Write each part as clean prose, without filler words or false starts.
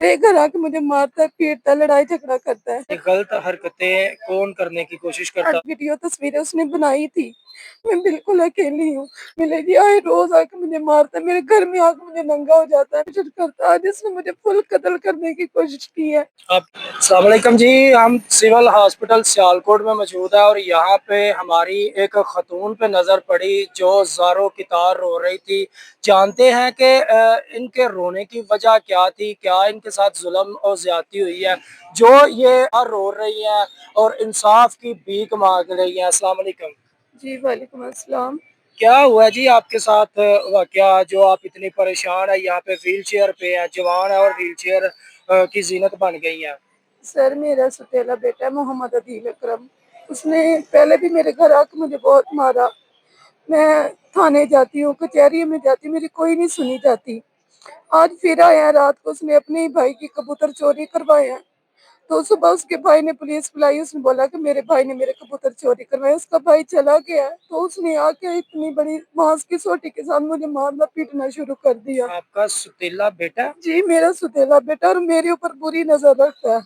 मेरे घर आके मुझे मारता है, पीटता है, लड़ाई झगड़ा करता है। ये गलत हरकतें कौन करने की कोशिश करता? वीडियो तस्वीरें उसने बनाई थी। मैं बिल्कुल अकेली हूँ। मिलेगी आए रोज आके मुझे मारता है, मेरे घर में आके मुझे नंगा हो जाता है, कुछ करता है। आज इसने मुझे फुल कत्ल करने की कोशिश की है। आप अस्सलाम वालेकुम जी, हम सिविल हॉस्पिटल सियालकोट में मौजूद है और यहाँ पे हमारी एक खतून पे नज़र पड़ी जो ज़ारों की तार रो रही थी। जानते हैं कि इनके रोने की वजह क्या थी, क्या इनके साथ जुल्म और ज्यादती हुई है जो ये रो रही हैं और इंसाफ की भीख मांग रही हैं। अस्सलाम वालेकुम जी वालेकुम अस्सलाम। क्या हुआ जी आपके साथ वाकया जो आप इतनी परेशान है, यहाँ पे व्हील चेयर पे है, जवान है और व्हील चेयर की जीनत बन गई है? सर मेरा सतीला बेटा है मोहम्मद अदील अकरम। उसने पहले भी मेरे घर आके मुझे बहुत मारा। मैं थाने जाती हूँ, कचहरी में जाती हूँ, मेरी कोई नहीं सुनी जाती। आज फिर आया रात को, उसने अपने ही भाई की कबूतर चोरी करवाए हैं। तो सुबह उसके भाई ने पुलिस बुलाई, उसने बोला कि मेरे भाई ने मेरे कबूतर चोरी करवाए। उसका भाई चला गया तो उसने आके इतनी बड़ी बांस की सोटी के साथ मुझे मारना पीटना शुरू कर दिया। आपका सुतीला बेटा? जी मेरा सुतेला बेटा, और मेरे ऊपर बुरी नजर रखता है।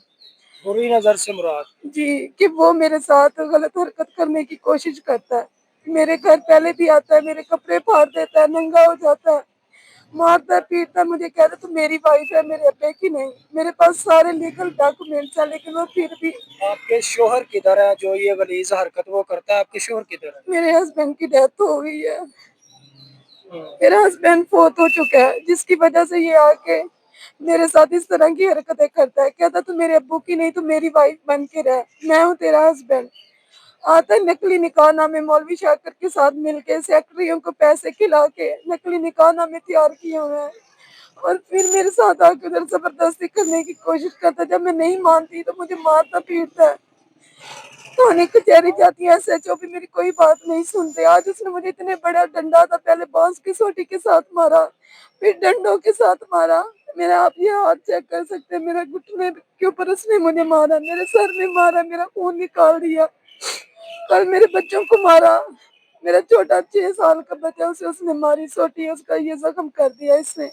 बुरी नजर से मुराद? जी कि वो मेरे साथ गलत हरकत करने की कोशिश करता है। मेरे घर पहले भी आता है, मेरे कपड़े फाड़ देता है, नंगा हो जाता है, मारता है, पीटता है। मुझे कहता है तू मेरी वाइफ है, मेरे अब्बे की नहीं। मेरे पास सारे लीगल डॉक्यूमेंट्स है, लेकिन वो फिर भी। आपके शोहर किधर है जो ये गलीज हरकत वो करता है? आपके शोहर किधर है? मेरे हस्बैंड की डेथ हो गई है। हम्म। मेरा हस्बैंड फोत हो चुका है, जिसकी वजह से ये आके मेरे साथ इस तरह की हरकतें करता है। कहता तू मेरे अब्बू की नहीं, तू मेरी वाइफ बन के रह, मैं हूँ तेरा हस्बैंड। आता है नकली निकाहनामे मौलवी शाकर के साथ मिलके, सेक्रेटरियों को पैसे खिला के नकली निकाहनामे तैयार किए हुए हैं। और फिर मेरे साथ आके उधर जबरदस्ती करने की कोशिश करता है। जब मैं नहीं मानती तो मुझे मारता पीटता है। थाने कचहरी जाती है, एसएचओ भी मेरी कोई बात नहीं सुनते। आज उसने मुझे इतने बड़ा डंडा था, पहले बांस की सोटी के साथ मारा, फिर डंडों के साथ मारा। मेरा आप ये हाथ चेक कर सकते हैं, मेरा घुटने के ऊपर उसने मुझे मारा, मेरे सर में मारा, मेरा खून निकाल दिया। कल मेरे बच्चों को मारा। मेरा छोटा 6 साल का बच्चा, उसे उसने मारी सोटी, उसका ये जख्म कर दिया इसने।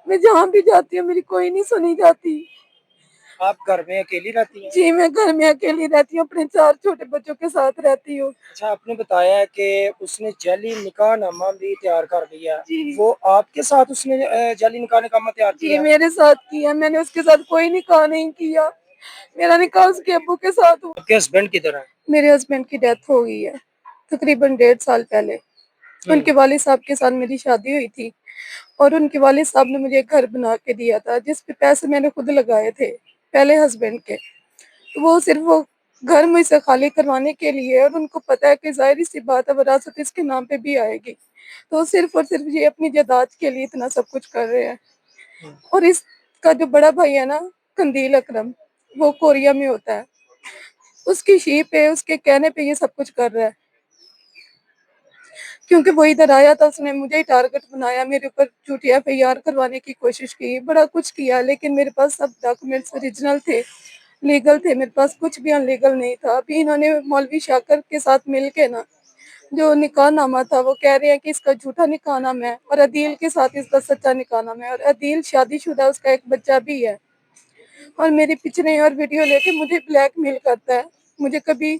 मैं जहाँ भी जाती हूँ मेरी कोई नहीं सुनी जाती। आप घर में अकेली रहती हैं? जी मैं घर में अकेली रहती हूँ, अपने 4 छोटे बच्चों के साथ रहती हूँ। अच्छा, आपने बताया है कि उसने जाली निकाहनामा भी तैयार कर दिया। जी वो आपके साथ उसने जाली निकाहनामा तैयार जी किया? मेरे साथ किया, मैंने उसके साथ कोई निकाह नहीं किया। मेरा निकाह उसके अब्बू के साथ हुआ। आपके हस्बैंड किधर है? मेरे हस्बैंड की डेथ हो गई है तकरीबन 1.5 साल पहले। हम्म। उनके वालिद साहब के साथ मेरी शादी हुई थी, और उनके वालिद साहब ने मुझे एक घर बना के दिया था, जिस पे पैसे मैंने खुद लगाए थे पहले हस्बैंड के। तो वो सिर्फ वो घर मुझसे खाली करवाने के लिए, और उनको पता है कि जाहिर सी बात है विरासत इसके नाम पे भी आएगी, तो सिर्फ और सिर्फ ये अपनी जायदाद के लिए इतना सब कुछ कर रहे हैं। और इसका जो बड़ा भाई है ना, कंदील अकरम, वो कोरिया में होता है। उसकी शीप पे, उसके कहने पे ये सब कुछ कर रहा है। क्योंकि वो इधर आया था, उसने मुझे ही टारगेट बनाया, मेरे ऊपर झूठी एफआईआर करवाने की कोशिश की, बड़ा कुछ किया, लेकिन मेरे पास सब डॉक्यूमेंट्स ओरिजिनल थे, लीगल थे, मेरे पास कुछ भी अनलीगल नहीं था। अभी इन्होंने मौलवी शाकर के साथ मिलके ना, जो निकाहनामा था, वो कह रहे हैं कि इसका झूठा निकाहनामा है, और अदील के साथ इसका सच्चा निकाहनामा है, और अदील शादीशुदा, उसका एक बच्चा भी है। और मेरी पिक्चरें और वीडियो लेके मुझे ब्लैकमेल करता है। मुझे कभी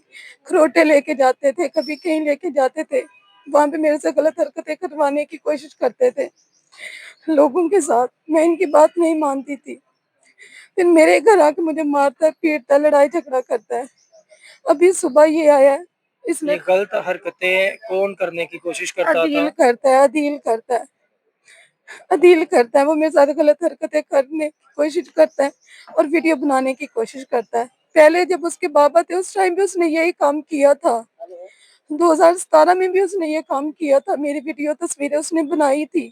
खरोटे लेके जाते थे, कभी कहीं लेके जाते थे, वहां पे मेरे से गलत हरकतें करवाने की कोशिश करते थे लोगों के साथ। मैं इनकी बात नहीं मानती थी। फिर मेरे घर आके मुझे मारता है, पीटता है, लड़ाई झगड़ा करता है। अभी सुबह ये आया है, इसने ये गलत हरकतें कौन करने की कोशिश करता अदील था? करता है, अदील करता है, अदील करता है। वो मेरे साथ गलत हरकतें करने की कोशिश करता है, और वीडियो बनाने की कोशिश करता है। पहले जब उसके बाबा थे उस टाइम भी उसने यही काम किया था। 2017 में भी उसने ये काम किया था, मेरी वीडियो तस्वीरें उसने बनाई थी।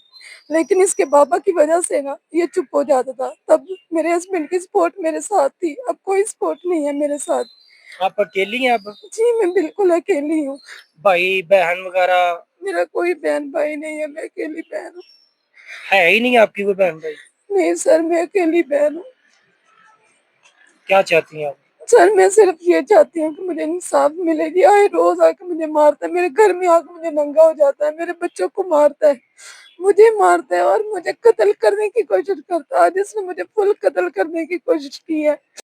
लेकिन इसके बाबा की वजह से ना ये चुप हो जाता था। तब मेरे हस्बैंड की सपोर्ट मेरे साथ थी, अब कोई सपोर्ट नहीं है मेरे साथ। आप अकेली हैं अब? जी मैं बिल्कुल अकेली हूँ। भाई बहन वगैरह? मेरा कोई बहन भाई नहीं है, मैं अकेली बहन हूँ। है ही नहीं आपकी कोई बहन भाई? नहीं सर, मैं अकेली बहन हूँ। क्या चाहती हैं आप? सर मैं सिर्फ ये चाहती हूँ कि मुझे इंसाफ मिले। ये आए रोज आके मुझे मारता है, मेरे घर में आके मुझे नंगा हो जाता है, मेरे बच्चों को मारता है, مجھے مارتا ہے اور مجھے قتل کرنے کی کوشش کرتا ہے، جس نے مجھے فل قتل کرنے کی کوشش کی ہے۔